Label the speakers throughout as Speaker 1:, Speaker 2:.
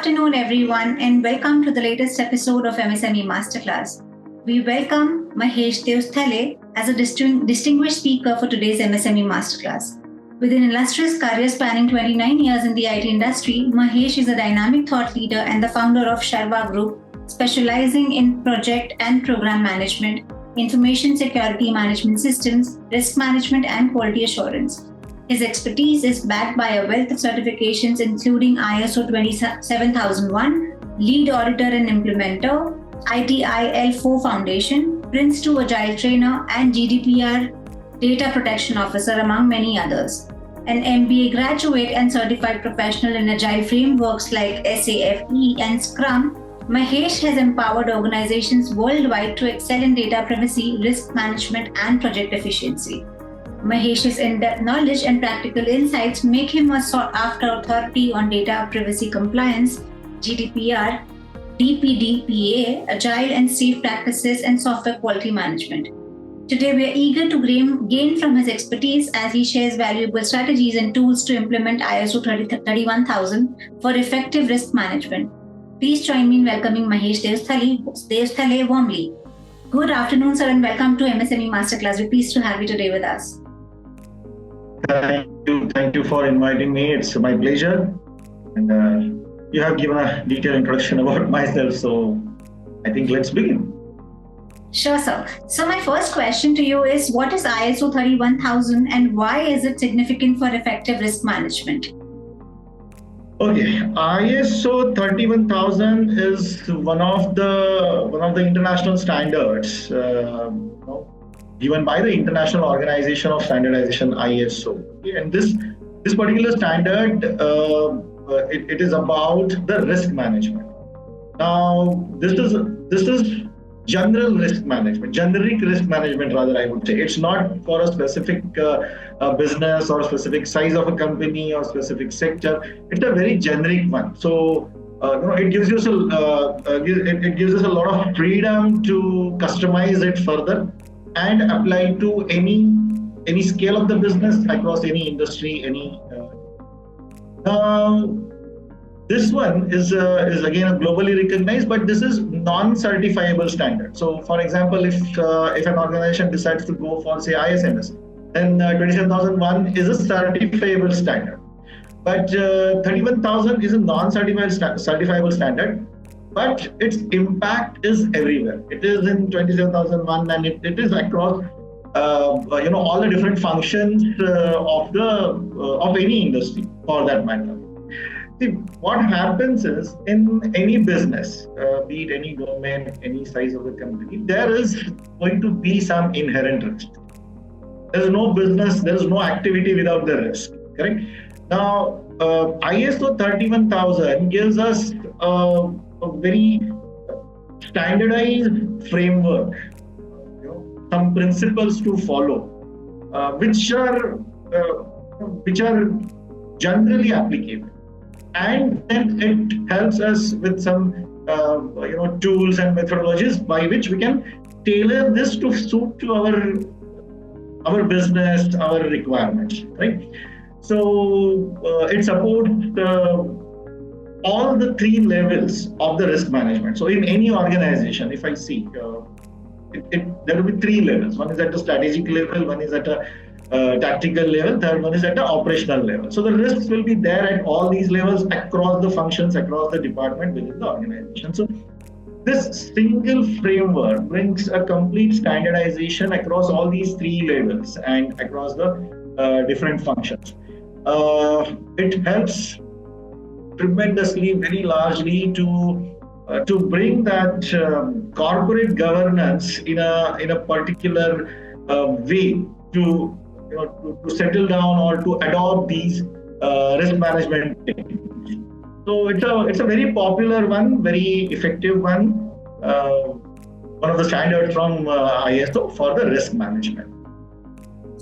Speaker 1: afternoon, everyone, and welcome to the latest episode of MSME Masterclass. We welcome Mahesh Deosthale as a distinguished speaker for today's MSME Masterclass. With an illustrious career spanning 29 years in the IT industry, Mahesh is a dynamic thought leader and the founder of Sharva Group, specializing in project and program management, information security management systems, risk management, and quality assurance. His expertise is backed by a wealth of certifications including ISO 27001, Lead Auditor and Implementer, ITIL 4 Foundation, Prince 2 Agile Trainer, and GDPR Data Protection Officer, among many others. An MBA graduate and certified professional in Agile frameworks like SAFe and Scrum, Mahesh has empowered organizations worldwide to excel in data privacy, risk management, and project efficiency. Mahesh's in-depth knowledge and practical insights make him a sought-after authority on data privacy compliance, GDPR, DPDPA, agile and safe practices, and software quality management. Today, we are eager to gain from his expertise as he shares valuable strategies and tools to implement ISO 31000 for effective risk management. Please join me in welcoming Mahesh Deosthale warmly. Good afternoon, sir, and welcome to MSME Masterclass. We're pleased to have you today with us.
Speaker 2: Thank you for inviting me. It's my pleasure. And you have given a detailed introduction about myself, so I think let's begin.
Speaker 1: Sure, sir. So my first question to you is, what is ISO 31000 and why is it significant for effective risk management?
Speaker 2: Okay, ISO 31000 is one of the international standards given by the International Organization of Standardization, ISO. Okay, and this particular standard it is about the risk management. Now, this is general risk management, generic risk management rather, I would say. It's not for a specific business or a specific size of a company or specific sector. It's a very generic one. So it gives us a lot of freedom to customize it further and apply to any scale of the business across any industry, This one is again globally recognized, but this is non-certifiable standard. So, for example, if an organization decides to go for, say, ISMS, then 27001 is a certifiable standard. But 31000 is a non-certifiable standard, but its impact is everywhere. It is in 27001, and it is across all the different functions of any industry, for that matter. See, what happens is in any business, be it any domain, any size of the company, there is going to be some inherent risk. There is no business, there is no activity without the risk, correct? Now, ISO 31000 gives us a very standardized framework, some principles to follow, which are generally applicable. And then it helps us with some tools and methodologies by which we can tailor this to suit to our business, our requirements, right? So it supports all the three levels of the risk management. So in any organization, if I see, there will be three levels. One is at the strategic level, one is at a tactical level, third one is at the operational level. So the risks will be there at all these levels across the functions, across the department within the organization. So this single framework brings a complete standardization across all these three levels and across the different functions. It helps tremendously, very largely to bring that corporate governance in a particular way to settle down or to adopt these risk management techniques. So it's a very popular one, very effective one, one of the standards from ISO for the risk management.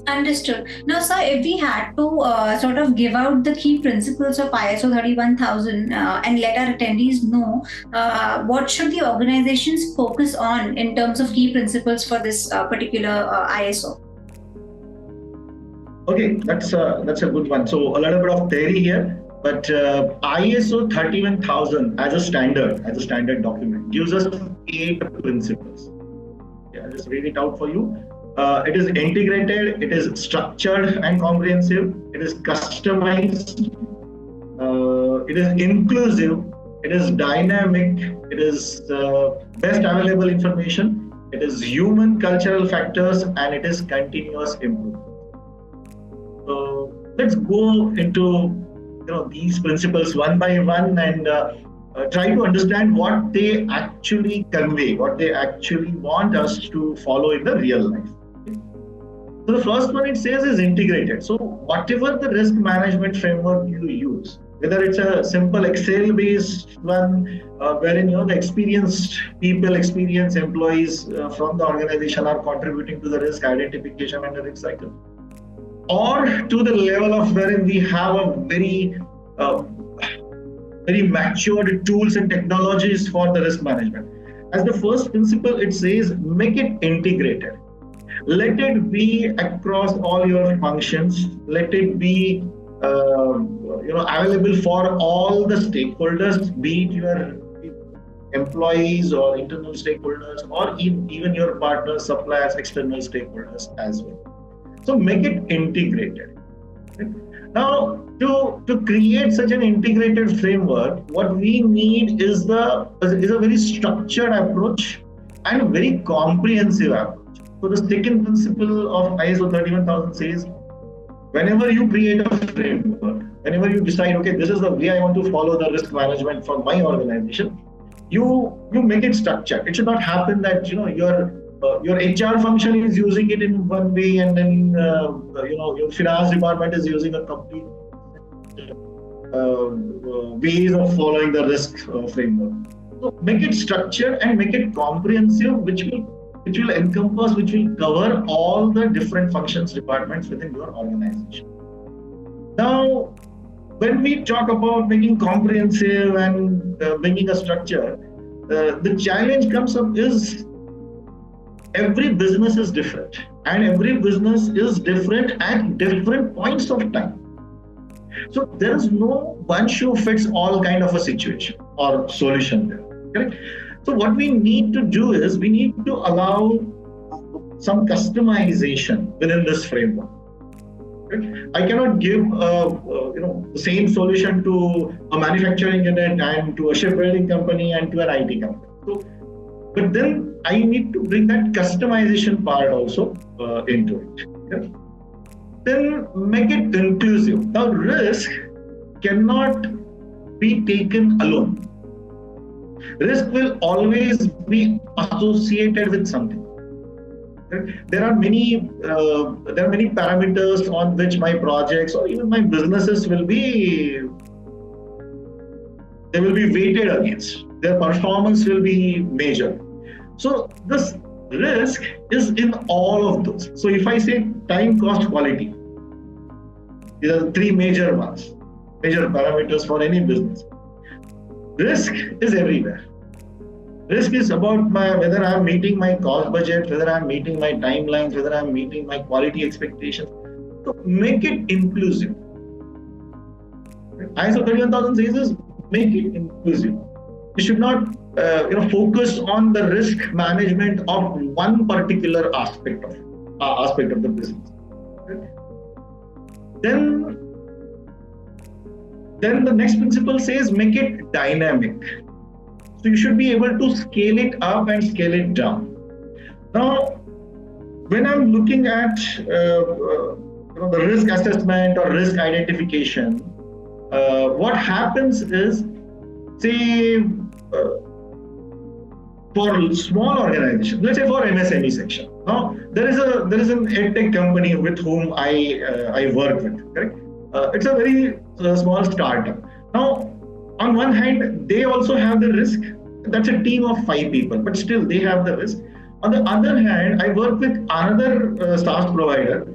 Speaker 1: Understood. Now, sir, if we had to sort of give out the key principles of ISO 31000 and let our attendees know, what should the organizations focus on in terms of key principles for this particular ISO?
Speaker 2: Okay, that's a good one. So a little bit of theory here. But ISO 31000 as a standard document, gives us 8 principles. Yeah, I'll just read it out for you. It is integrated, it is structured and comprehensive, it is customized, it is inclusive, it is dynamic, it is best available information, it is human cultural factors, and it is continuous improvement. So let's go into these principles one by one and try to understand what they actually convey, what they actually want us to follow in the real life. So the first one it says is integrated. So whatever the risk management framework you use, whether it's a simple Excel-based one, wherein the experienced employees from the organization are contributing to the risk identification and the risk cycle, or to the level of wherein we have a very matured tools and technologies for the risk management. As the first principle, it says make it integrated. Let it be across all your functions. Let it be available for all the stakeholders, be it your employees or internal stakeholders, or even your partners, suppliers, external stakeholders as well. So make it integrated. Now, to create such an integrated framework, what we need is a very structured approach and a very comprehensive approach. So the second principle of ISO 31000 says, whenever you create a framework, whenever you decide, okay, this is the way I want to follow the risk management for my organization, you make it structured. It should not happen that your HR function is using it in one way, and then your finance department is using a complete ways of following the risk framework. So make it structured and make it comprehensive, which will encompass, which will cover all the different functions, departments within your organization. Now, when we talk about making comprehensive and bringing a structure, the challenge comes up is every business is different, and every business is different at different points of time. So there is no one shoe fits all kind of a situation or solution there. Correct? So what we need to do is we need to allow some customization within this framework. I cannot give the same solution to a manufacturing unit and to a shipbuilding company and to an IT company. So, but then I need to bring that customization part also into it. Okay? Then make it inclusive. Now, risk cannot be taken alone. Risk will always be associated with something. There are many parameters on which my projects or even my businesses will be weighted against. Their performance will be measured. So this risk is in all of those. So if I say time, cost, quality, these are the three major parameters for any business. Risk is everywhere. Risk is about whether I'm meeting my cost budget, whether I'm meeting my timelines, whether I'm meeting my quality expectations. So make it inclusive. ISO 31000 says is make it inclusive. You should not focus on the risk management of one particular aspect of the business. Then the next principle says make it dynamic. So you should be able to scale it up and scale it down. Now, when I'm looking at the risk assessment or risk identification, what happens is, say, for small organizations, let's say for MSME section. Now, there is an edtech company with whom I work with. Correct? It's a very small startup. Now, on one hand, they also have the risk. That's a team of 5 people, but still they have the risk. On the other hand, I work with another SaaS provider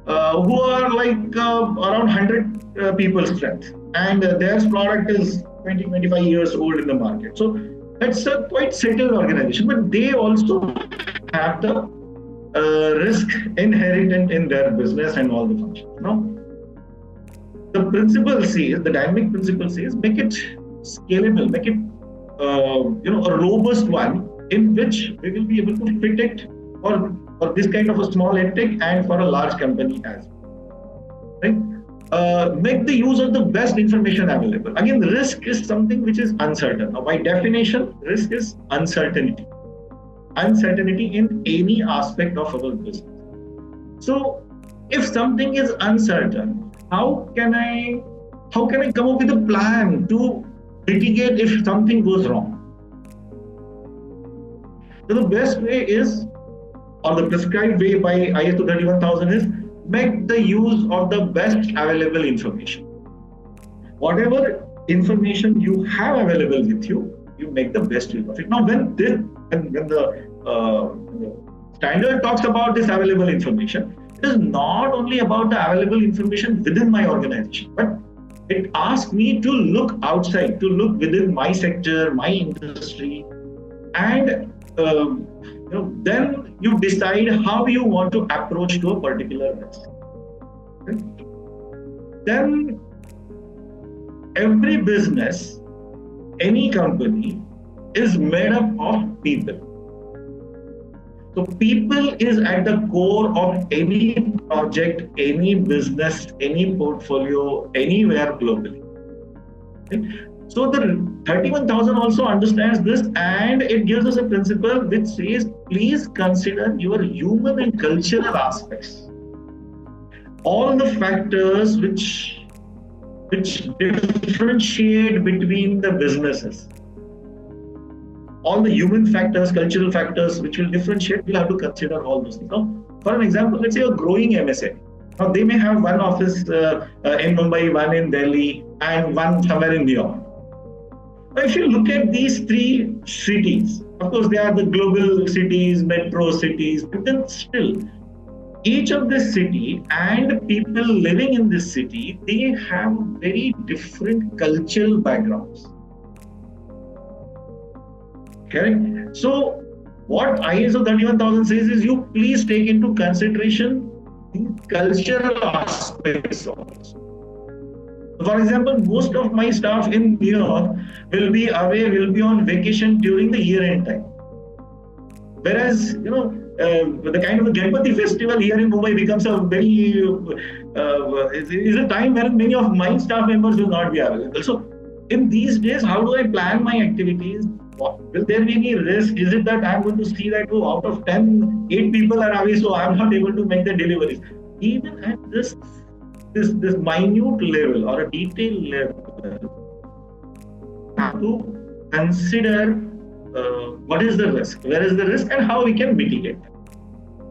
Speaker 2: who are like around 100 people strength, and their product is 20-25 years old in the market. So that's a quite settled organization, but they also have the risk inherent in their business and all the functions. the principle says, the dynamic principle says, make it scalable, make it a robust one in which we will be able to fit it for this kind of a small edtech and for a large company as well. Right? Make the use of the best information available. Again, risk is something which is uncertain. Now, by definition, risk is uncertainty. Uncertainty in any aspect of our business. So, if something is uncertain, how can I come up with a plan to mitigate if something goes wrong? So the best way is, or the prescribed way by ISO 31000 is, make the use of the best available information. Whatever information you have available with you, you make the best use of it. Now, when the standard talks about this available information, it is not only about the available information within my organization, but it asks me to look outside, to look within my sector, my industry, and then you decide how you want to approach to a particular risk. Okay? Then every business, any company is made up of people. So people is at the core of any project, any business, any portfolio, anywhere globally. Okay? So the 31,000 also understands this, and it gives us a principle which says, please consider your human and cultural aspects. All the factors which differentiate between the businesses. All the human factors, cultural factors which will differentiate, we'll have to consider all those things. Now, for an example, let's say a growing MSME. Now, they may have one office in Mumbai, one in Delhi, and one somewhere in New York. Now, if you look at these three cities, of course, they are the global cities, metro cities, but then still, each of this city and people living in this city, they have very different cultural backgrounds. Correct? So, what ISO 31000 says is, you please take into consideration the cultural aspects also. For example, most of my staff in New York will be away, will be on vacation during the year-end time. Whereas, the kind of a Ganpati festival here in Mumbai becomes a very, is a time when many of my staff members will not be available. So, in these days, how do I plan my activities? Will there be any risk? Is it that I'm going to see that out of 10, 8 people are away, so I'm not able to make the deliveries? Even at this minute level or a detailed level, have to consider what is the risk, where is the risk, and how we can mitigate.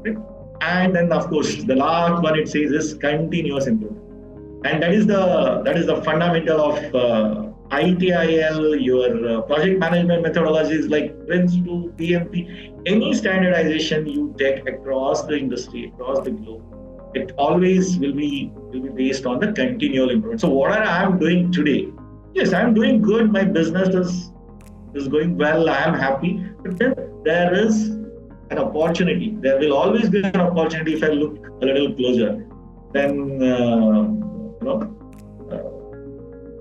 Speaker 2: Right? And then, of course, the last one it says is continuous improvement, and that is the fundamental of ITIL, your project management methodologies like Prince2, PMP, any standardization you take across the industry, across the globe, it always will be based on the continual improvement. So what I am doing today? Yes, I am doing good. My business is going well. I am happy. But then there is an opportunity. There will always be an opportunity if I look a little closer. Then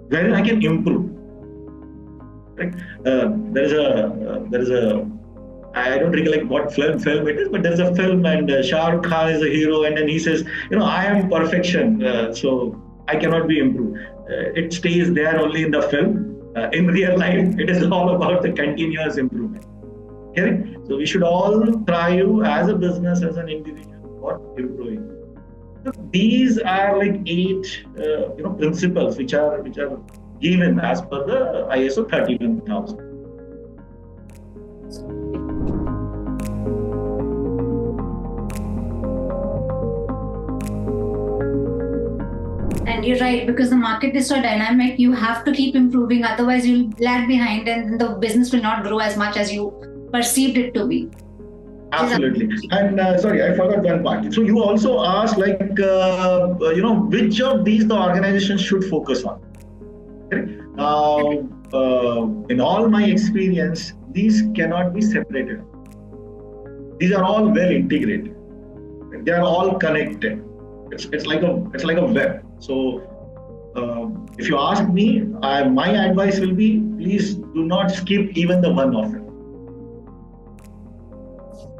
Speaker 2: wherein I can improve. Right? There is a I don't recollect what film it is, but there's a film and Sharva Group is a hero, and then he says, I am perfection, so I cannot be improved. It stays there only in the film. In real life, it is all about the continuous improvement. Okay? So we should all strive as a business, as an individual, for improving. So these are like 8 principles which are given as per the ISO 31000.
Speaker 1: And you're right, because the market is so dynamic, you have to keep improving, otherwise you'll lag behind and the business will not grow as much as you perceived it to be.
Speaker 2: Absolutely. And sorry, I forgot one part. So you also asked which of these the organization should focus on. Okay? Now, in all my experience, these cannot be separated. These are all well integrated. They are all connected. It's like a web. So if you ask me, my advice will be, please do not skip even the one offer.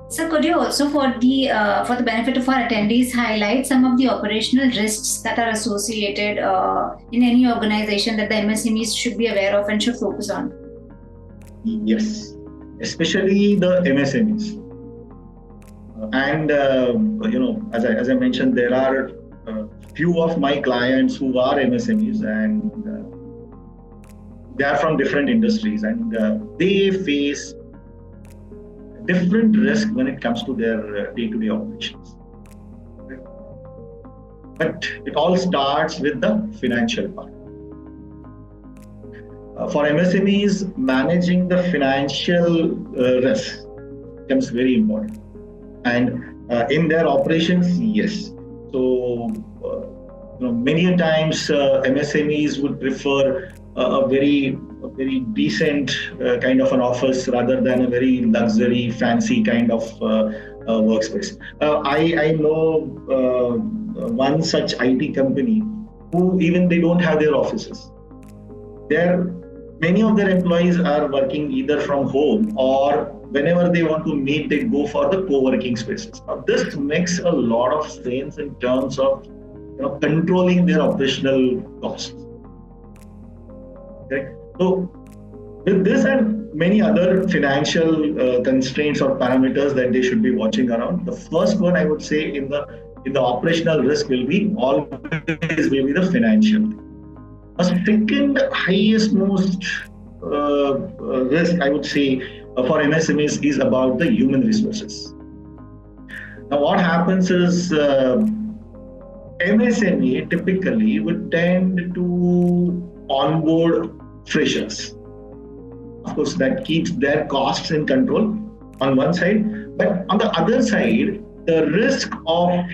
Speaker 1: So could you also, for the benefit of our attendees, highlight some of the operational risks that are associated in any organization that the MSMEs should be aware of and should focus on?
Speaker 2: Yes, especially the MSMEs. And as I mentioned, there are few of my clients who are MSMEs, and they are from different industries, and they face different risk when it comes to their day-to-day operations. But it all starts with the financial part. For MSMEs, managing the financial risk becomes very important. And in their operations, yes. So, many times MSMEs would prefer a very decent kind of an office rather than a very luxury, fancy kind of workspace. I know one such IT company who even they don't have their offices. Many of their employees are working either from home, or whenever they want to meet, they go for the co-working spaces. Now, this makes a lot of sense in terms of controlling their operational costs. Okay? So, with this and many other financial constraints or parameters that they should be watching around, the first one I would say in the operational risk will be the financial. A second highest most risk I would say for MSMEs is about the human resources. Now, what happens is MSME typically would tend to onboard freshers. Of course, that keeps their costs in control on one side, but on the other side, the risk of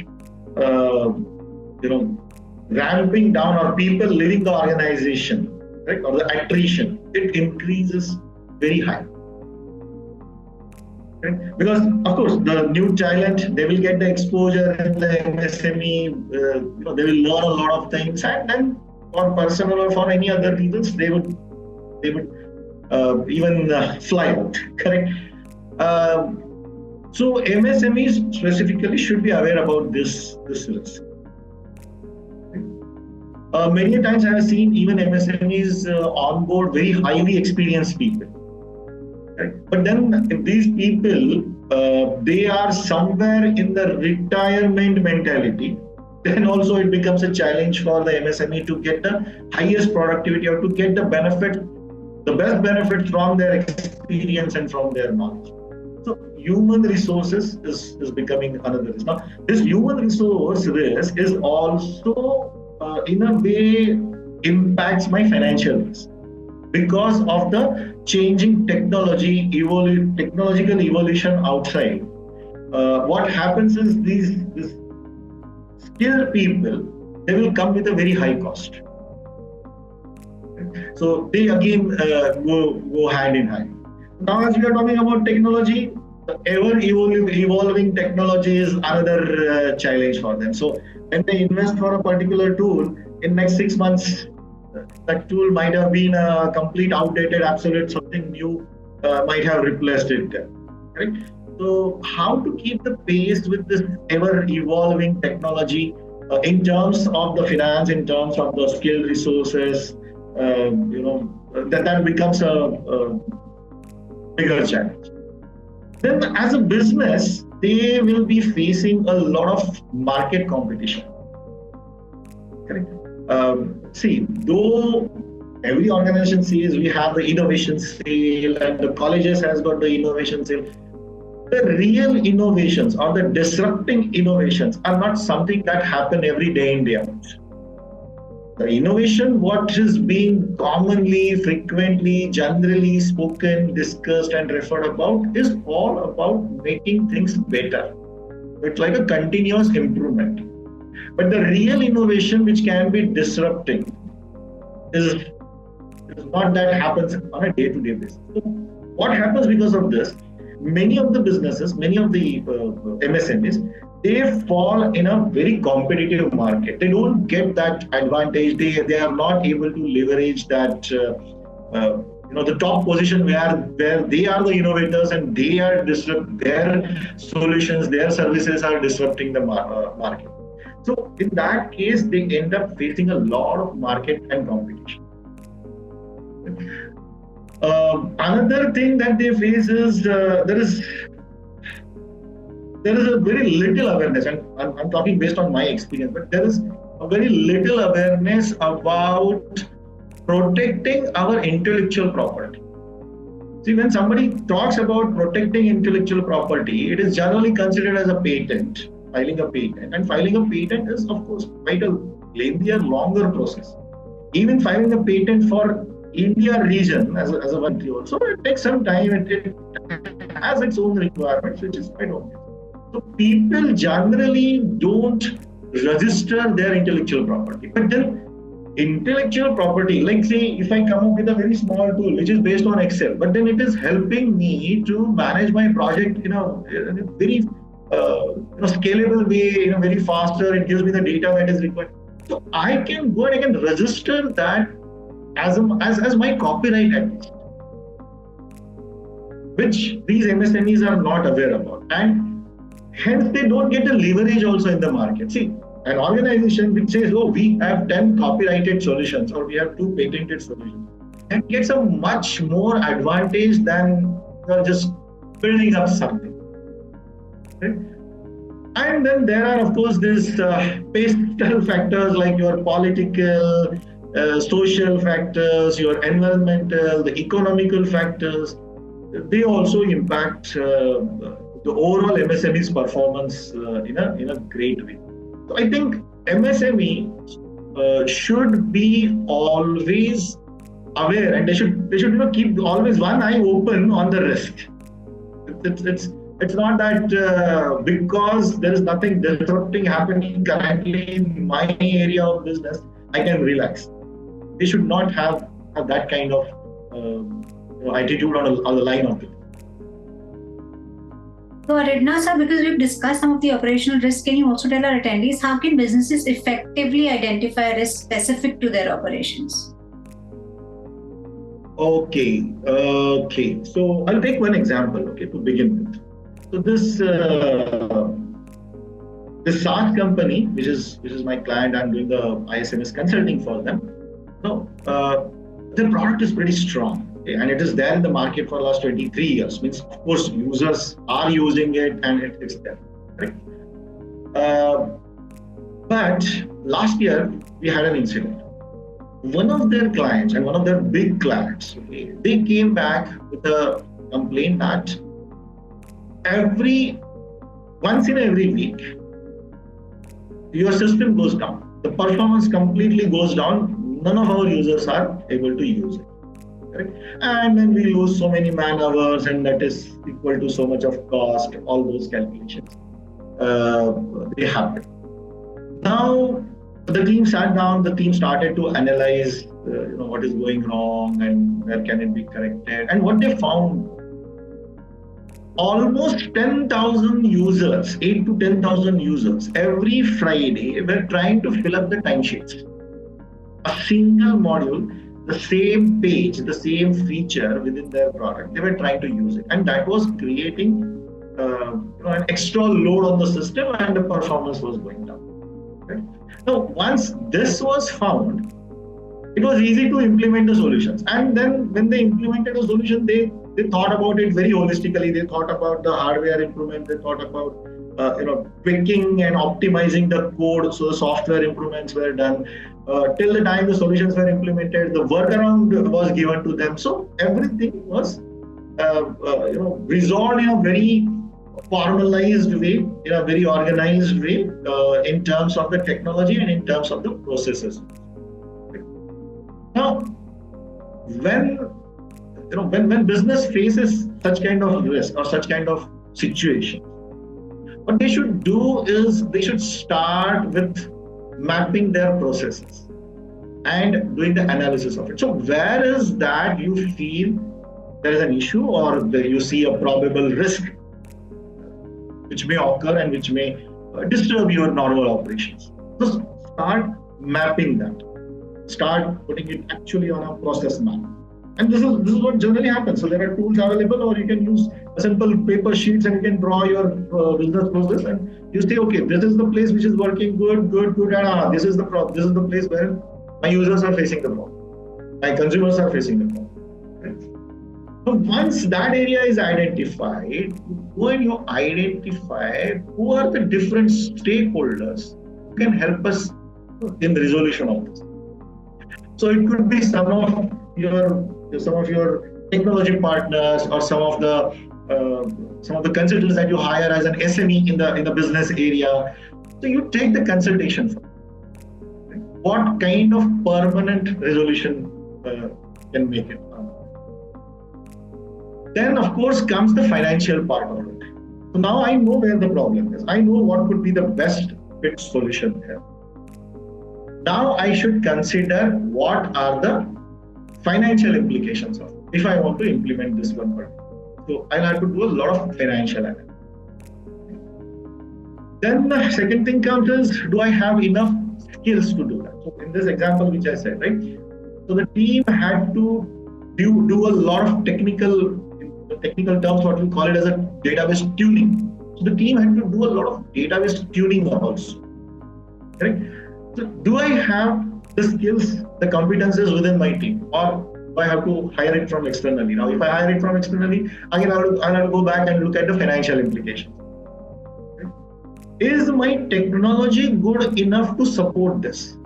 Speaker 2: ramping down or people leaving the organization, right, or the attrition, it increases very high. Right? Because of course, the new talent, they will get the exposure in the MSME, they will learn a lot of things, and then for personal or for any other reasons, they would even fly out. Correct. So MSMEs specifically should be aware about this risk. Many times I have seen even MSMEs onboard very highly experienced people. Right? But then if these people, they are somewhere in the retirement mentality, then also it becomes a challenge for the MSME to get the highest productivity or to get the best benefit from their experience and from their knowledge. So human resources is becoming another risk. Now, this human resource risk is also in a way impacts my financial risk because of the changing technological evolution outside. What happens is these skilled people, they will come with a very high cost. So they again go hand in hand. Now, as we are talking about technology, ever evolving technology is another challenge for them. So when they invest for a particular tool, in next 6 months, that tool might have been a complete outdated, obsolete, something new might have replaced it. Right? So how to keep the pace with this ever evolving technology in terms of the finance, in terms of the skilled resources, that becomes a bigger challenge. Then as a business, they will be facing a lot of market competition. Correct? Though every organization says we have the innovation sale and the colleges has got the innovation sale, the real innovations or the disrupting innovations are not something that happen every day in day out. The innovation, what is being commonly, frequently, generally spoken, discussed and referred about is all about making things better. It's like a continuous improvement. But the real innovation which can be disrupting is not that happens on a day-to-day basis. So what happens because of this? Many of the businesses, many of the MSMEs, they fall in a very competitive market. They don't get that advantage. They are not able to leverage that the top position where they are the innovators and they are their solutions, their services are disrupting the market. So in that case, they end up facing a lot of market and competition. Another thing that they face is there is a very little awareness, and I'm talking based on my experience, but there is a very little awareness about protecting our intellectual property. See, when somebody talks about protecting intellectual property, it is generally considered as a patent, filing a patent. And filing a patent is, of course, quite a lengthier, longer process. Even filing a patent for India region as a country also, it takes some time. It has its own requirements, which is quite obvious. So people generally don't register their intellectual property. But then intellectual property, like say if I come up with a very small tool which is based on Excel, but then it is helping me to manage my project in a very scalable way, very faster, it gives me the data that is required. So I can go and I can register that as my copyright at least, which these MSMEs are not aware about. And hence, they don't get the leverage also in the market. See, an organization which says, oh, we have 10 copyrighted solutions or we have 2 patented solutions, and gets a much more advantage than just building up something. Right? And then there are, of course, these pastel factors like your political, social factors, your environmental, the economical factors. They also impact the overall MSME's performance in a great way. So I think MSME should be always aware, and they should keep always one eye open on the risk. It's not that because there is nothing disrupting happening currently in my area of business, I can relax. They should not have that kind of attitude on the line of it.
Speaker 1: So, Redna sir, because we've discussed some of the operational risks, can you also tell our attendees how can businesses effectively identify risks specific to their operations?
Speaker 2: Okay. So I'll take one example. Okay, to begin with. So this SaaS company, which is my client, I'm doing the ISMS consulting for them. No, their product is pretty strong. And it is there in the market for the last 23 years. Means, of course, users are using it and it's there. Right? But last year, we had an incident. One of their clients and one of their big clients, they came back with a complaint that once in every week, your system goes down. The performance completely goes down. None of our users are able to use it. Correct? And then we lose so many man hours, and that is equal to so much of cost. All those calculations they happen. Now the team sat down. The team started to analyze, what is going wrong and where can it be corrected. And what they found, almost 10,000 users, 8 to 10,000 users, every Friday were trying to fill up the timesheets. A single module, the same page, the same feature within their product, they were trying to use it. And that was creating an extra load on the system, and the performance was going down. Right? Now, once this was found, it was easy to implement the solutions. And then when they implemented the solution, they thought about it very holistically. They thought about the hardware improvement. They thought about tweaking and optimizing the code, so the software improvements were done. Till the time the solutions were implemented, the workaround was given to them. So everything was resolved in a very formalized way, in a very organized way, in terms of the technology and in terms of the processes. Now, when business faces such kind of risk or such kind of situation, what they should do is they should start with mapping their processes and doing the analysis of it. So where is that you feel there is an issue or you see a probable risk which may occur and which may disturb your normal operations. So start mapping that. Start putting it actually on a process map. And this is what generally happens. So there are tools available, or you can use simple paper sheets and you can draw your business process, and you say, okay, this is the place which is working good, and this is the place where my users are facing the problem, my consumers are facing the problem. Right? So once that area is identified, go and you identify who are the different stakeholders who can help us in the resolution of this. So it could be some of your technology partners, or some of the consultants that you hire as an SME in the business area. So you take the consultation from what kind of permanent resolution can make it. Then of course comes the financial part of it. So now I know where the problem is. I know what could be the best fit solution here. Now I should consider what are the financial implications of it if I want to implement this one part. So I'll have to do a lot of financial analysis. Then the second thing comes is, do I have enough skills to do that? So in this example which I said, right? So the team had to do a lot of technical terms, what we call it as a database tuning. So the team had to do a lot of database tuning also. Correct? So do I have the skills, the competences within my team, or do I have to hire it from externally? Now, if I hire it from externally, again, I'll have to go back and look at the financial implications. Is my technology good enough to support this?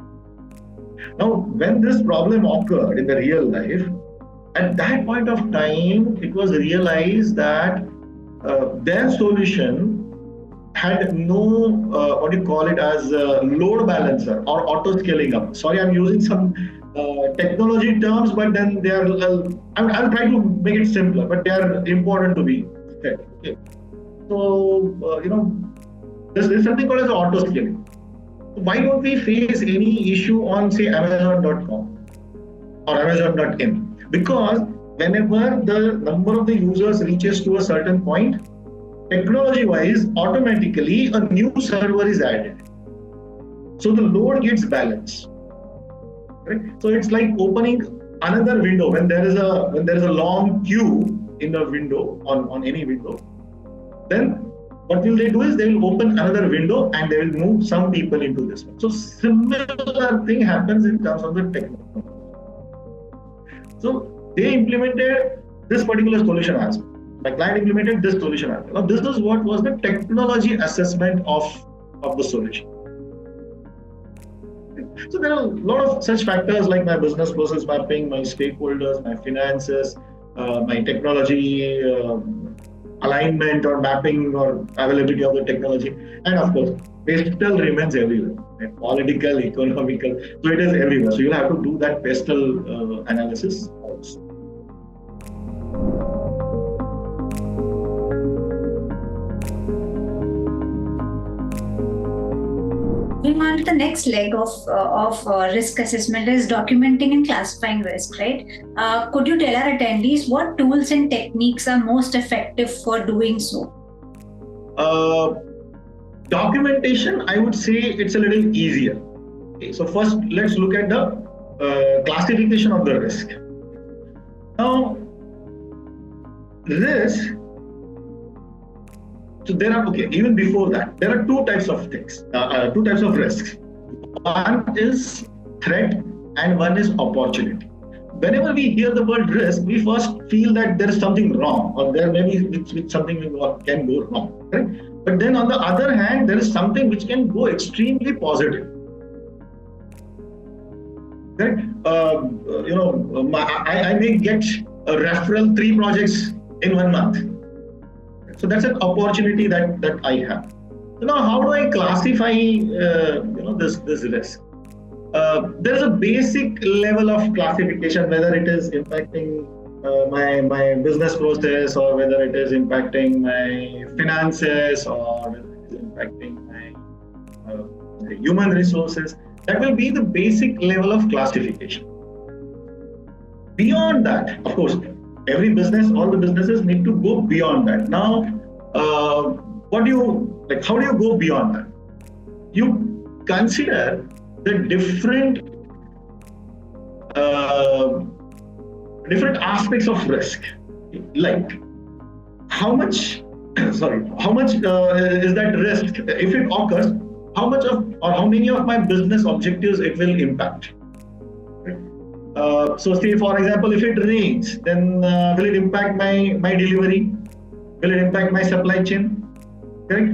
Speaker 2: Now, when this problem occurred in the real life, at that point of time, it was realized that their solution had no, what do you call it as a load balancer or auto scaling up. Sorry, I'm using some technology terms, but then they are, I'll try to make it simpler, but they are important to be said. Okay. So, there's something called as auto scaling. So why don't we face any issue on, say, Amazon.com or Amazon.in? Because whenever the number of the users reaches to a certain point, technology-wise, automatically a new server is added. So the load gets balanced. Right? So it's like opening another window when there is a long queue in the window on any window. Then what will they do is they will open another window and they will move some people into this one. So similar thing happens in terms of the technology. So they implemented this particular solution as well. My client implemented this solution as well. Now this is what was the technology assessment of the solution. So there are a lot of such factors like my business process mapping, my stakeholders, my finances, my technology alignment or mapping or availability of the technology, and of course, pastel remains everywhere. Right? Political, economical, so it is everywhere. So you'll have to do that pastel analysis also.
Speaker 1: Moving on to the next leg of risk assessment is documenting and classifying risk, right? Could you tell our attendees what tools and techniques are most effective for doing so?
Speaker 2: Documentation, I would say it's a little easier. Okay, so first, let's look at the classification of the risk. Now, risk. So there are, even before that, there are two types of things, two types of risks. One is threat and one is opportunity. Whenever we hear the word risk, we first feel that there is something wrong, or there may be something can go wrong. Right? But then on the other hand, there is something which can go extremely positive. Right? I may get a referral 3 projects in 1 month. So that's an opportunity that I have. So now, how do I classify this risk? There is a basic level of classification, whether it is impacting my business process, or whether it is impacting my finances, or whether it is impacting my human resources. That will be the basic level of classification. Beyond that, of course, every business, all the businesses need to go beyond that. Now, how do you go beyond that? you consider the uh, different aspects of risk, like how much how much is that risk if it occurs, how much of or how many of my business objectives it will impact. So say for example, if it rains, then will it impact my delivery? Will it impact my supply chain? Correct.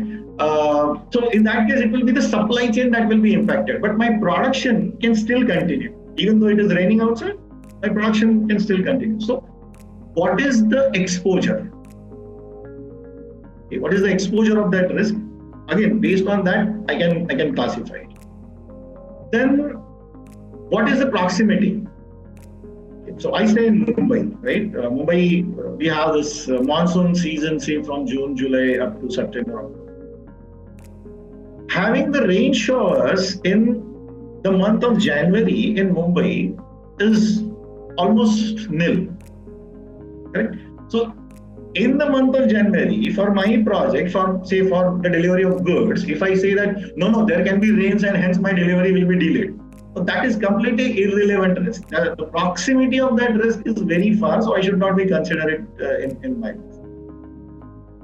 Speaker 2: So in that case, it will be the supply chain that will be impacted, but my production can still continue. Even though it is raining outside, my production can still continue. So what is the exposure? Okay, what is the exposure of that risk? Again, based on that, I can classify it. Then what is the proximity? So I say in Mumbai, right? Mumbai, we have this monsoon season, say from June, July up to September, October. Having the rain showers in the month of January in Mumbai is almost nil, correct? So in the month of January, for my project, for the delivery of goods, if I say that no, there can be rains and hence my delivery will be delayed, so that is completely irrelevant risk. The proximity of that risk is very far, so I should not be considered it in my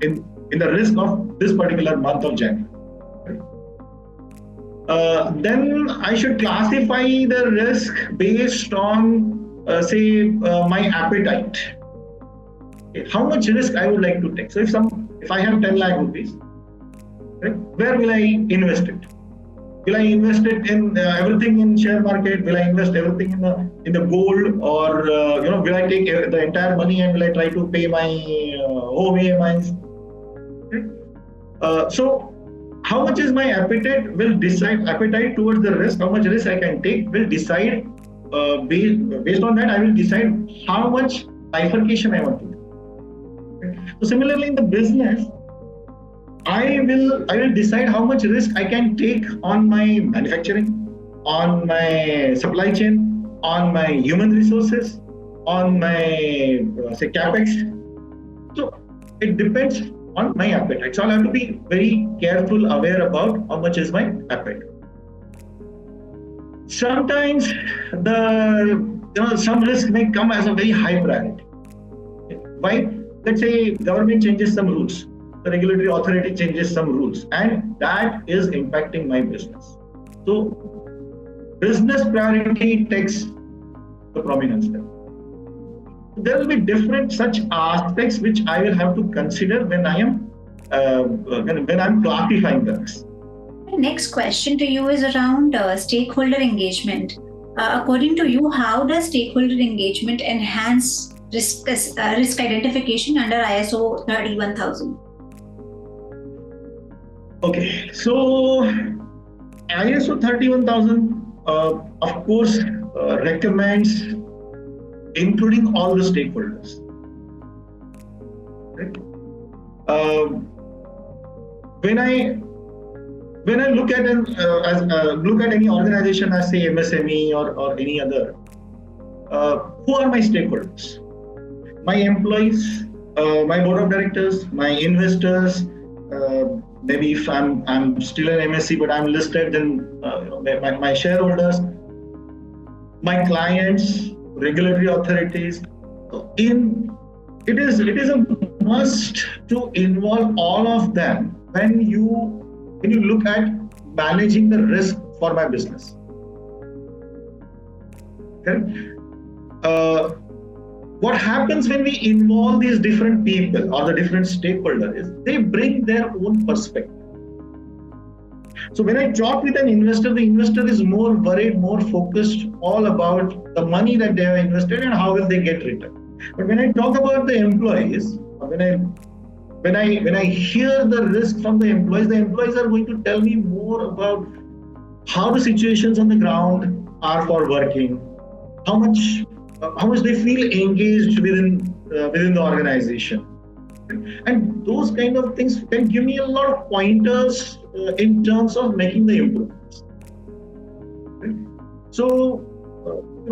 Speaker 2: in the risk of this particular month of January. Then I should classify the risk based on my appetite. Okay, how much risk I would like to take. So if I have 10 lakh rupees, right, where will I invest it? Will I invest it in everything in share market? Will I invest everything in the gold, or will I take the entire money and will I try to pay my home EMIs? Right? So how much is my appetite will decide, appetite towards the risk, how much risk I can take will decide, based on that I will decide how much bifurcation I want to do. So similarly in the business, I will decide how much risk I can take on my manufacturing, on my supply chain, on my human resources, on my capex. So it depends on my appetite. So I'll have to be very careful, aware about how much is my appetite. Sometimes some risk may come as a very high priority. Why? Let's say government changes some rules, the regulatory authority changes some rules, and that is impacting my business. So business priority takes the prominence there. There will be different such aspects which I will have to consider when I am when I'm classifying the risk.
Speaker 1: My next question to you is around stakeholder engagement. According to you, how does stakeholder engagement enhance risk identification under ISO 31000?
Speaker 2: Okay, so ISO 31000 of course recommends including all the stakeholders. Right? When I look at any organization as say MSME or any other, who are my stakeholders? My employees, my board of directors, my investors. Maybe if I'm still an MSc but I'm listed, then my shareholders, my clients, regulatory authorities. It is a must to involve all of them when you look at managing the risk for my business. Okay? What happens when we involve these different people or the different stakeholders is they bring their own perspective. So when I talk with an investor, the investor is more worried, more focused all about the money that they have invested and how will they get return. But when I talk about the employees, when I hear the risk from the employees are going to tell me more about how the situations on the ground are for working, how much they feel engaged within the organization, and those kind of things can give me a lot of pointers in terms of making the improvements. So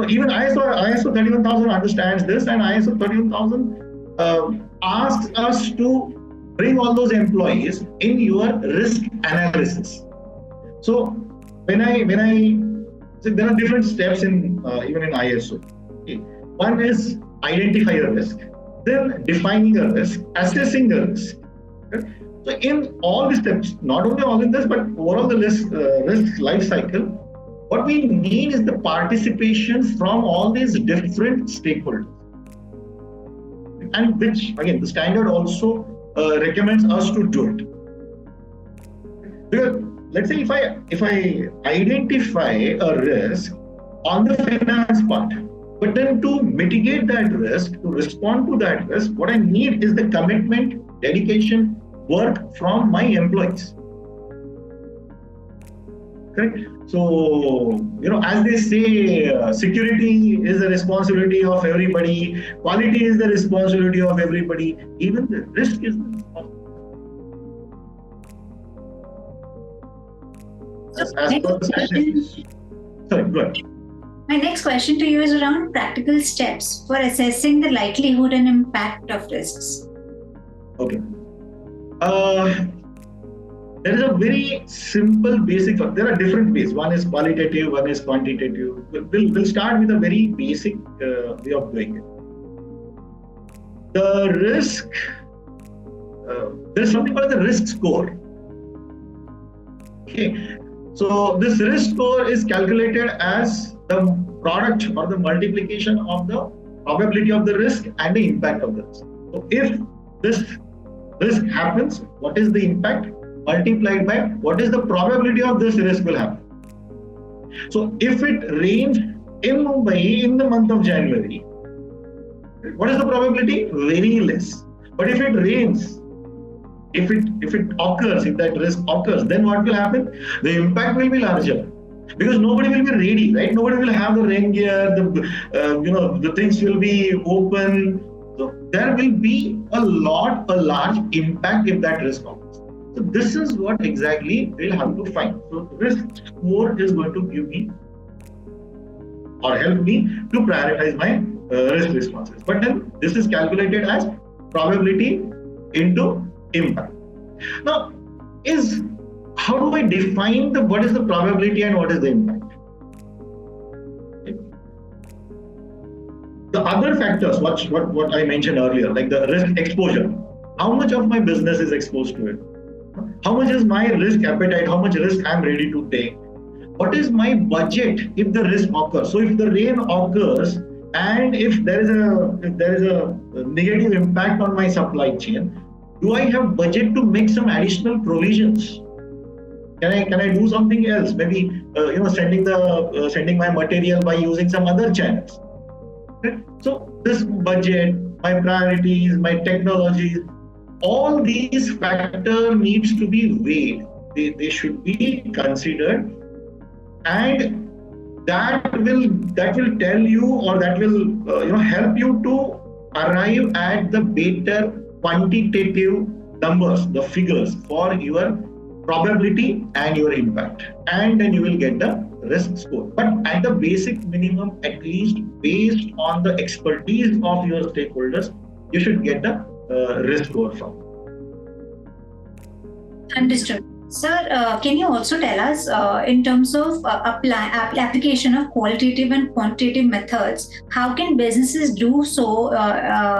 Speaker 2: even ISO 31000 understands this, and ISO 31000 asks us to bring all those employees in your risk analysis. So when I so there are different steps in even in ISO. Okay. One is identify a risk, then defining a risk, assessing the risk. Okay. So in all the steps, not only all in this, but overall the risk life cycle, what we need is the participation from all these different stakeholders, and which again the standard also recommends us to do it. Because let's say if I identify a risk on the finance part, but then to mitigate that risk, to respond to that risk, what I need is the commitment, dedication, work from my employees. Correct. So, as they say, security is the responsibility of everybody, quality is the responsibility of everybody, even the risk is the responsibility. As per the scientists. Sorry, go ahead.
Speaker 1: My next question to you is around practical steps for assessing the likelihood and impact of risks.
Speaker 2: Okay. There is a very simple basic. There are different ways. One is qualitative, one is quantitative. We'll start with a very basic way of doing it. The risk, there's something called the risk score. Okay. So this risk score is calculated as the product or the multiplication of the probability of the risk and the impact of the risk. So if this risk happens, what is the impact multiplied by what is the probability of this risk will happen. So if it rains in Mumbai in the month of January, what is the probability? Very less. But if it rains, if it occurs, if that risk occurs, then what will happen? The impact will be larger, because nobody will be ready, right? Nobody will have the rain gear, the things will be open. So there will be a large impact if that risk occurs. So this is what exactly we'll have to find. So risk score is going to give me or help me to prioritize my risk responses. But then this is calculated as probability into impact. Now, how do I define what is the probability and what is the impact? Okay. The other factors, what I mentioned earlier, like the risk exposure, how much of my business is exposed to it? How much is my risk appetite? How much risk I'm ready to take? What is my budget if the risk occurs? So if the rain occurs and if there is a negative impact on my supply chain, do I have budget to make some additional provisions? Can I do something else? Maybe sending my material by using some other channels. Okay? So this budget, my priorities, my technologies, all these factors needs to be weighed. They should be considered, and that will tell you, or that will help you to arrive at the better quantitative numbers, the figures for your probability and your impact, and then you will get the risk score. But at the basic minimum, at least based on the expertise of your stakeholders, you should get the risk score from.
Speaker 1: Understood. Sir, can you also tell us in terms of application of qualitative and quantitative methods, how can businesses do so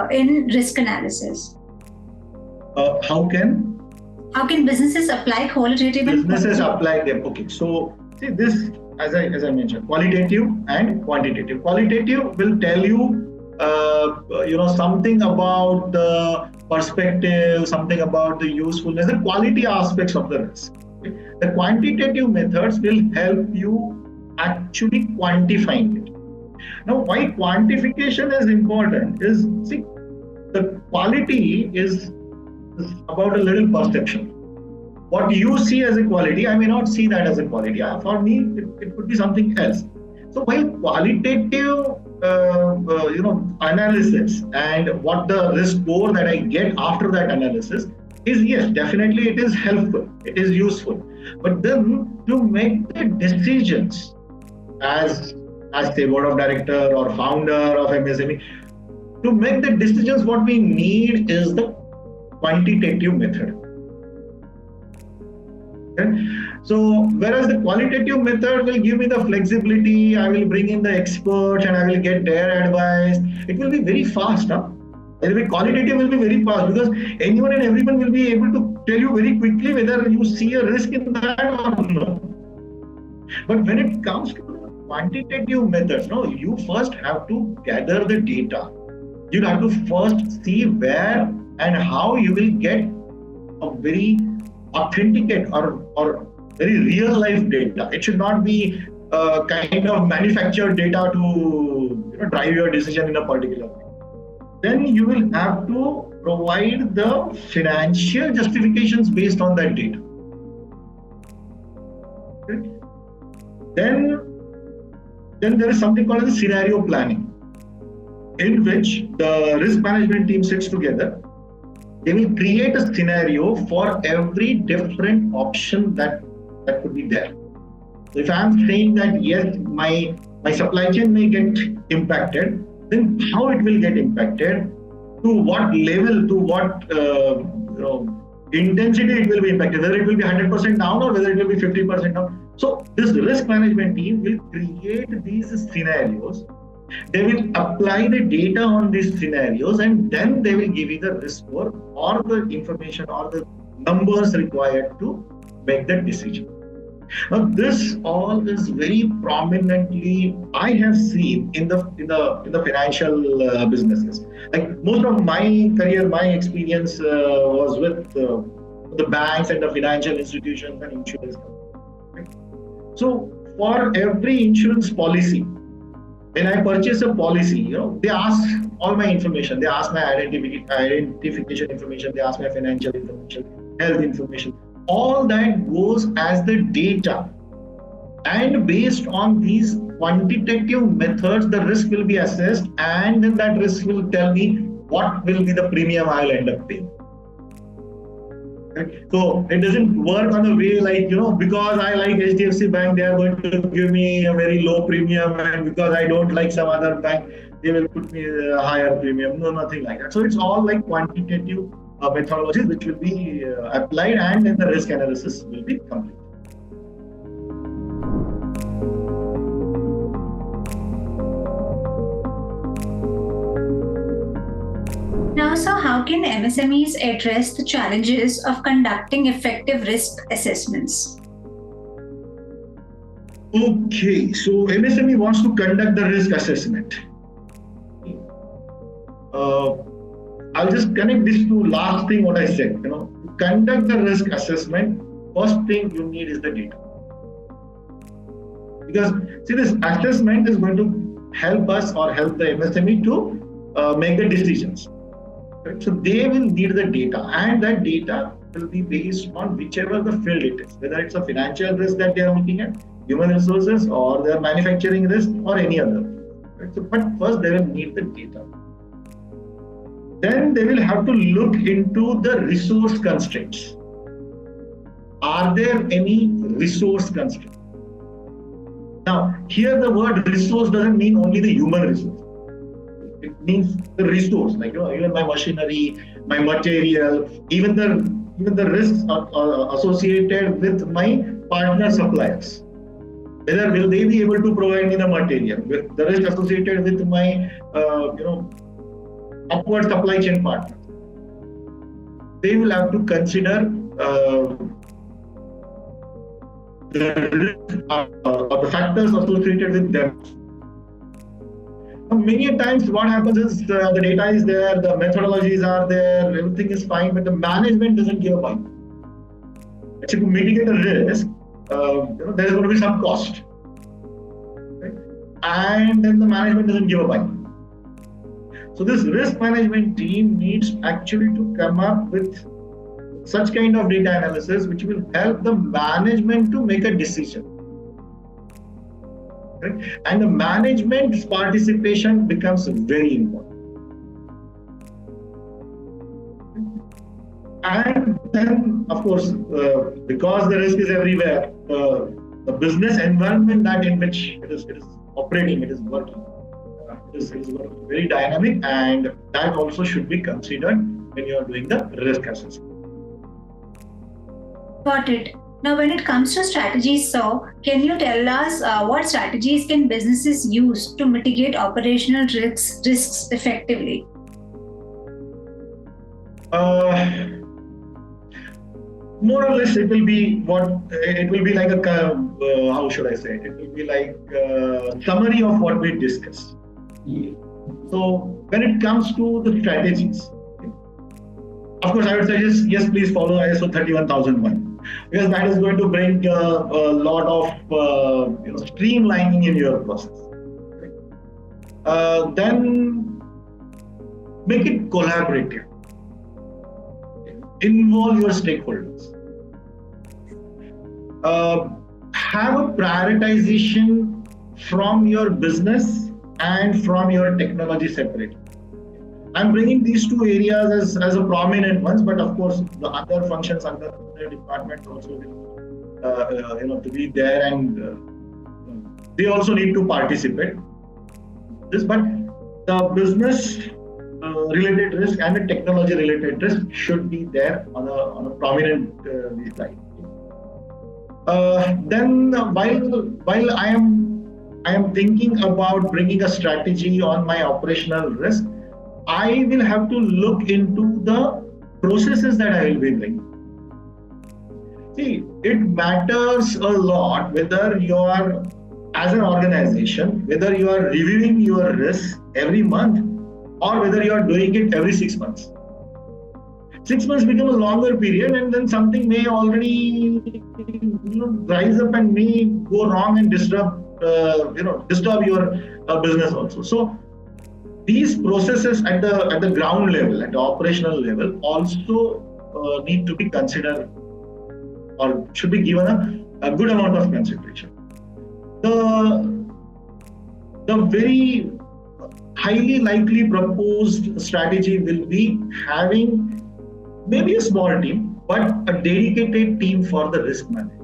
Speaker 1: in risk analysis?
Speaker 2: How can
Speaker 1: businesses apply qualitative and
Speaker 2: businesses apply them? Okay, so see this, as I mentioned, qualitative and quantitative. Qualitative will tell you something about the perspective, something about the usefulness, the quality aspects of the risk. Okay? The quantitative methods will help you actually quantifying it. Now, why quantification is important is, see, the quality is about a little perception. What you see as a quality, I may not see that as a quality. For me, it could be something else. So while qualitative analysis and what the risk score that I get after that analysis is, yes, definitely it is helpful, it is useful. But then to make the decisions as the board of director or founder of MSME, to make the decisions, what we need is the quantitative method. Okay? So whereas the qualitative method will give me the flexibility, I will bring in the experts and I will get their advice. It will be very fast. Huh? Anyway, qualitative will be very fast because anyone and everyone will be able to tell you very quickly whether you see a risk in that or no. But when it comes to quantitative methods, no, you first have to gather the data. You have to first see where and how you will get a very authenticate or very real life data. It should not be kind of manufactured data to drive your decision in a particular way. Then you will have to provide the financial justifications based on that data. Okay? Then there is something called as scenario planning, in which the risk management team sits together. They will create a scenario for every different option that could be there. So if I'm saying that yes, my supply chain may get impacted, then how it will get impacted, to what level, to what intensity it will be impacted, whether it will be 100% down or whether it will be 50% down. So this risk management team will create these scenarios. They will apply the data on these scenarios and then they will give you the risk score or the information or the numbers required to make that decision. Now, this all is very prominently I have seen in the financial businesses. Like most of my career, my experience was with the banks and the financial institutions and insurance companies. So, for every insurance policy, when I purchase a policy, they ask all my information. They ask my identification information. They ask my financial information, health information. All that goes as the data. And based on these quantitative methods, the risk will be assessed, and then that risk will tell me what will be the premium I will end up paying. Okay. So it doesn't work on a way like, because I like HDFC Bank, they are going to give me a very low premium, and because I don't like some other bank, they will put me a higher premium. No, nothing like that. So it's all like quantitative methodologies which will be applied, and then the risk analysis will be complete.
Speaker 1: Now, so how can MSMEs address the challenges of conducting effective risk assessments?
Speaker 2: Okay, so MSME wants to conduct the risk assessment. I'll just connect this to last thing what I said. To conduct the risk assessment, first thing you need is the data. Because see, this assessment is going to help us or help the MSME to make the decisions. Right? So they will need the data, and that data will be based on whichever the field it is, whether it's a financial risk that they are looking at, human resources, or their manufacturing risk, or any other. Right? So, but first they will need the data. Then they will have to look into the resource constraints. Are there any resource constraints? Now, here the word resource doesn't mean only the human resource. It means the resource, like even my machinery, my material, even the risks associated with my partner suppliers. Whether will they be able to provide me the material, with the risk associated with my upward supply chain partner. They will have to consider the factors associated with them. Many times what happens is the data is there, the methodologies are there, everything is fine, but the management doesn't give a mind. Actually, to mitigate a risk, there is going to be some cost. Right? And then the management doesn't give a mind. So this risk management team needs actually to come up with such kind of data analysis which will help the management to make a decision. Right? And the management's participation becomes very important. And then, of course, because the risk is everywhere, the business environment that in which it is operating, it is working, is very dynamic, and that also should be considered when you are doing the risk assessment.
Speaker 1: Got it. Now, when it comes to strategies, so can you tell us what strategies can businesses use to mitigate operational risks effectively?
Speaker 2: More or less, it will be like a how should I say? It will be like a summary of what we discussed. So when it comes to the strategies, of course, I would suggest yes, please follow ISO 31001 because that is going to bring a lot of streamlining in your process. Then make it collaborative. Involve your stakeholders. Have a prioritization from your business and from your technology separately. I'm bringing these two areas as a prominent ones, but of course the other functions under the department also will to be there, and they also need to participate. But the business related risk and the technology related risk should be there on a prominent side. Then while I am thinking about bringing a strategy on my operational risk, I will have to look into the processes that I will be bringing. See, it matters a lot whether you are, as an organization, whether you are reviewing your risk every month or whether you are doing it every 6 months. 6 months become a longer period, and then something may already rise up and may go wrong and disturb your business also. So these processes at the ground level, at the operational level, also need to be considered or should be given a good amount of consideration. The very highly likely proposed strategy will be having maybe a small team, but a dedicated team for the risk management.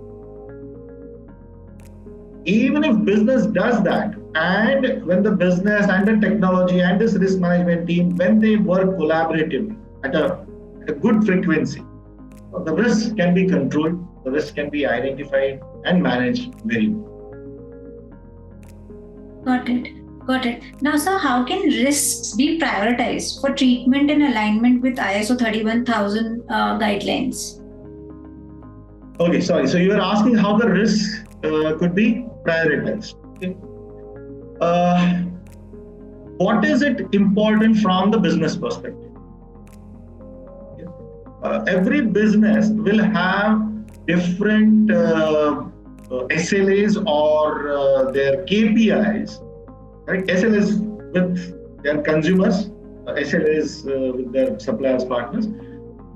Speaker 2: Even if business does that, and when the business and the technology and this risk management team, when they work collaboratively at a good frequency, the risk can be controlled, the risk can be identified and managed very well.
Speaker 1: Got it. Now, sir, how can risks be prioritized for treatment in alignment with ISO 31000 guidelines?
Speaker 2: Okay, sorry. So you are asking how the risks could be prioritized. Okay. What is it important from the business perspective? Every business will have different SLAs or their KPIs, right? SLAs with their consumers, SLAs with their suppliers, partners.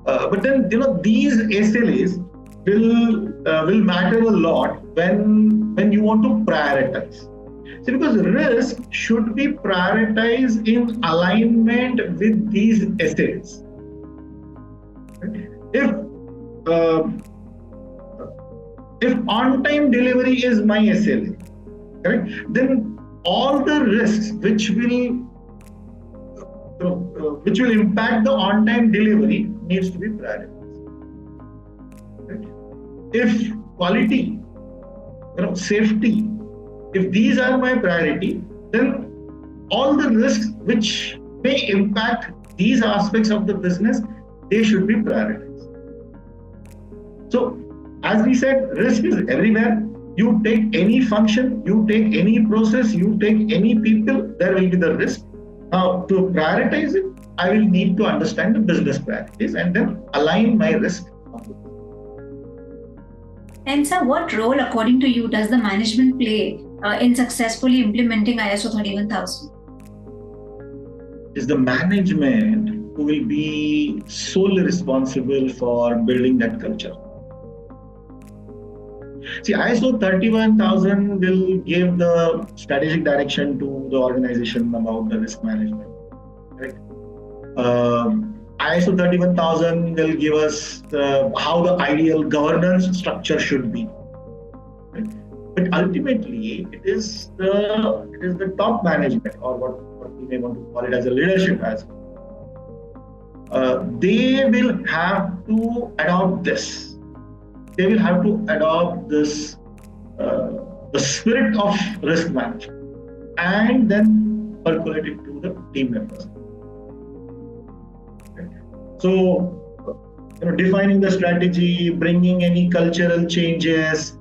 Speaker 2: But then these SLAs will matter a lot when you want to prioritize. See, because risk should be prioritized in alignment with these SLAs. If on-time delivery is my SLA, correct, then all the risks which will impact the on-time delivery needs to be prioritized. Right? If quality, safety, if these are my priority, then all the risks which may impact these aspects of the business, they should be prioritized. So, as we said, risk is everywhere. You take any function, you take any process, you take any people, there will be the risk. Now, to prioritize it, I will need to understand the business priorities and then align my risk.
Speaker 1: And sir, what role, according to you, does the management play in successfully implementing ISO 31000?
Speaker 2: Is the management who will be solely responsible for building that culture. See, ISO 31000 will give the strategic direction to the organization about the risk management. Right? ISO 31000 will give us how the ideal governance structure should be. Right? But ultimately, it is the top management, or what we may want to call it as a leadership as well. They will have to adopt this. they will have to adopt this the spirit of risk management and then percolate it to the team members. Okay. So, defining the strategy, bringing any cultural changes,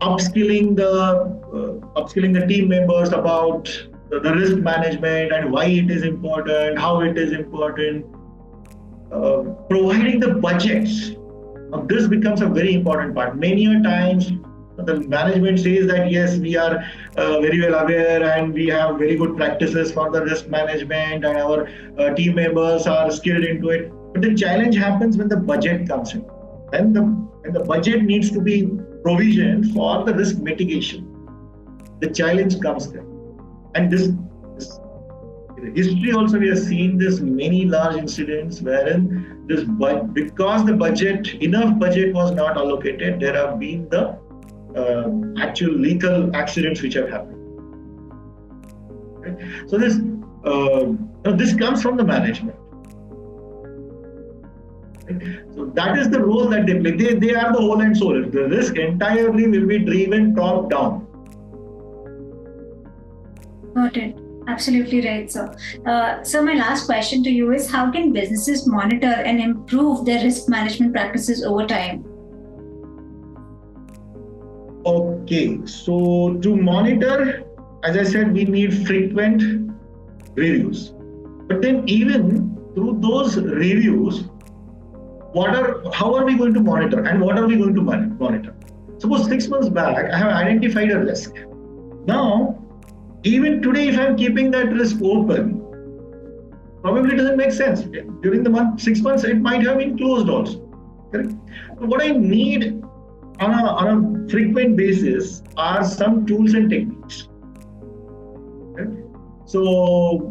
Speaker 2: upskilling the team members about the risk management and why it is important, how it is important, providing the budgets. Now, this becomes a very important part. Many a times the management says that yes, we are very well aware and we have very good practices for the risk management and our team members are skilled into it. But the challenge happens when the budget comes in. When the budget needs to be provisioned for the risk mitigation, the challenge comes there. And this in history also we have seen this many large incidents wherein because the enough budget was not allocated, there have been the actual lethal accidents which have happened. Okay? So this comes from the management. Okay? So that is the role that they play. They are the whole and soul. The risk entirely will be driven top down.
Speaker 1: Got it. Absolutely right, sir. So my last question to you is, how can businesses monitor and improve their risk management practices over time?
Speaker 2: Okay, so to monitor, as I said, we need frequent reviews. But then even through those reviews, how are we going to monitor and what are we going to monitor? Suppose 6 months back, I have identified a risk. Now, even today, if I'm keeping that risk open, probably doesn't make sense. During the 6 months, it might have been closed also. Correct? So what I need on a frequent basis are some tools and techniques. Okay? So,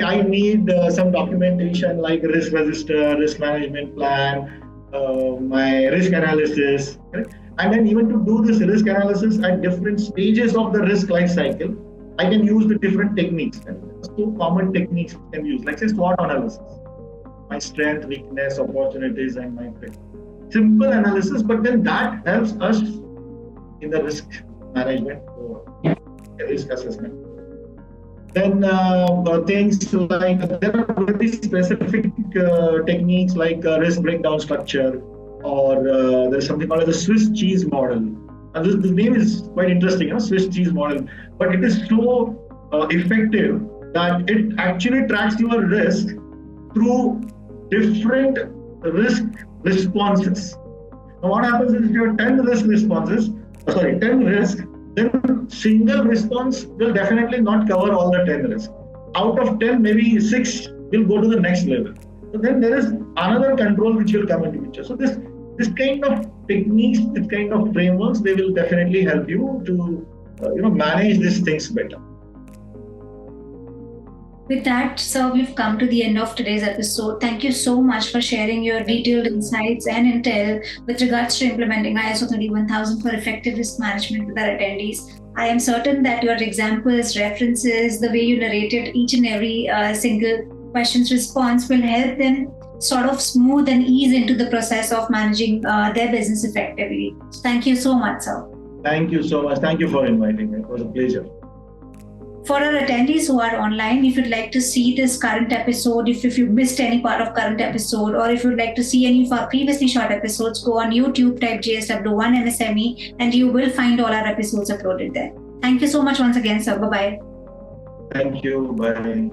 Speaker 2: I need some documentation like risk register, risk management plan, my risk analysis. Okay? And then even to do this risk analysis at different stages of the risk life cycle, I can use the different techniques. And two common techniques I can use, like say SWOT analysis. My strength, weakness, opportunities, and my threat. Simple analysis, but then that helps us in the risk management or risk assessment. Then things like there are very specific techniques like risk breakdown structure, or there's something called the Swiss cheese model. And this name is quite interesting, Swiss cheese model, but it is so effective that it actually tracks your risk through different risk responses. Now what happens is if you have 10 risk, then single response will definitely not cover all the 10 risks. Out of 10, maybe 6 will go to the next level. So then there is another control which will come into picture. So this kind of techniques, this kind of frameworks, they will definitely help you to manage these things better.
Speaker 1: With that, sir, we've come to the end of today's episode. Thank you so much for sharing your detailed insights and intel with regards to implementing ISO 31000 for effective risk management with our attendees. I am certain that your examples, references, the way you narrated each and every single question's response will help them sort of smooth and ease into the process of managing their business effectively. So thank you so much, sir.
Speaker 2: Thank you so much. Thank you for inviting me. It was a pleasure.
Speaker 1: For our attendees who are online, if you'd like to see this current episode, if you missed any part of current episode, or if you'd like to see any of our previously shot episodes, go on YouTube, type JSW1 MSME, and you will find all our episodes uploaded there. Thank you so much once again, sir. Bye-bye.
Speaker 2: Thank you. Bye.